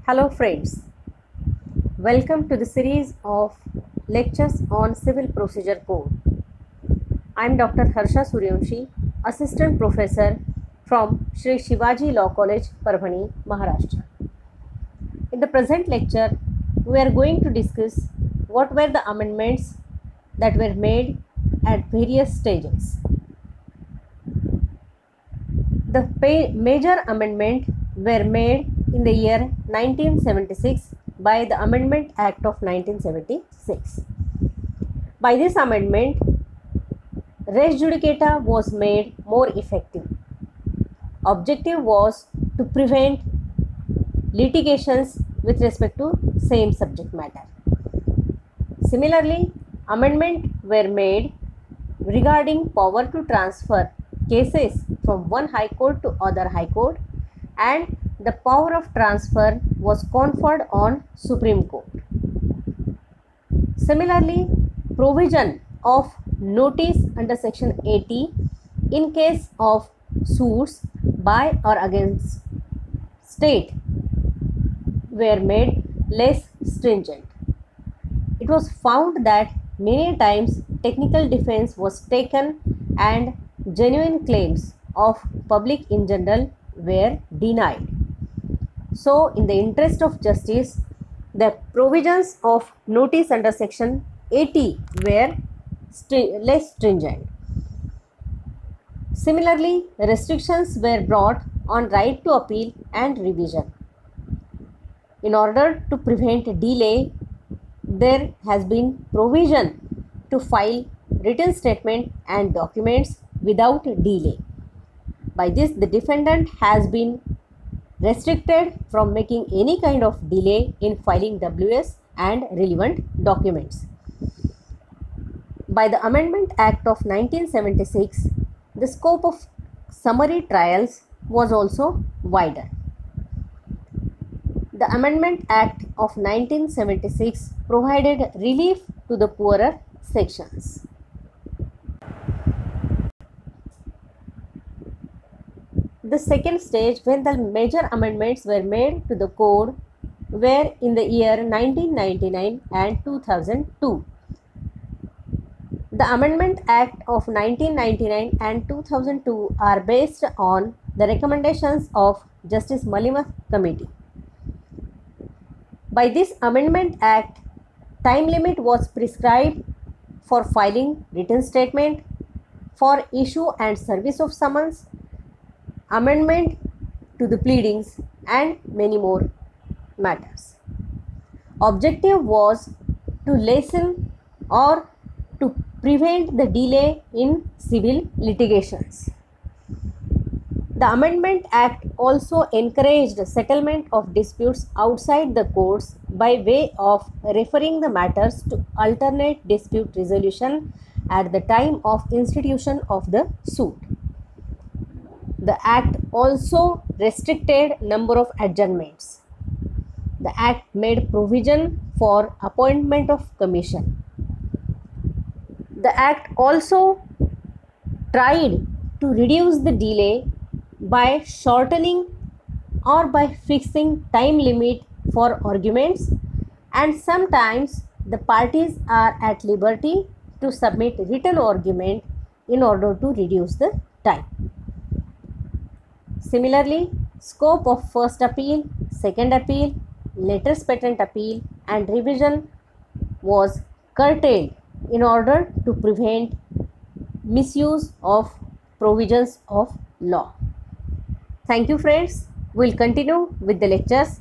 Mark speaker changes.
Speaker 1: Hello friends, welcome to the series of lectures on Civil Procedure Code. I am Dr. Harsha Suryavanshi, Assistant Professor from Shri Shivaji Law College, Parbhani, Maharashtra. In the present lecture, we are going to discuss what were the amendments that were made at various stages. The major amendment were made in the year 1976 by the Amendment Act of 1976. By this amendment, res judicata was made more effective. Objective was to prevent litigations with respect to same subject matter. Similarly, amendments were made regarding power to transfer cases from one high court to other high court, and the power of transfer was conferred on Supreme Court. Similarly, provision of notice under section 80 in case of suits by or against state were made less stringent. It was found that many times technical defense was taken and genuine claims of public in general were denied. So, in the interest of justice, the provisions of notice under section 80 were less stringent. Similarly, restrictions were brought on right to appeal and revision. In order to prevent delay, there has been provision to file written statement and documents without delay. By this, the defendant has been restricted from making any kind of delay in filing WS and relevant documents. By the Amendment Act of 1976, the scope of summary trials was also wider. The Amendment Act of 1976 provided relief to the poorer sections. The second stage, when the major amendments were made to the code, were in the year 1999 and 2002. The Amendment Act of 1999 and 2002 are based on the recommendations of Justice Malimath Committee. By this Amendment Act, time limit was prescribed for filing written statement, for issue and service of summons, amendment to the pleadings, and many more matters. Objective was to lessen or to prevent the delay in civil litigations. The Amendment Act also encouraged settlement of disputes outside the courts by way of referring the matters to alternate dispute resolution at the time of institution of the suit. The Act also restricted number of adjournments. The Act made provision for appointment of commission. The Act also tried to reduce the delay by shortening or by fixing time limit for arguments, and sometimes the parties are at liberty to submit written argument in order to reduce the time. Similarly, scope of first appeal, second appeal, latest patent appeal and revision was curtailed in order to prevent misuse of provisions of law. Thank you friends. We will continue with the lectures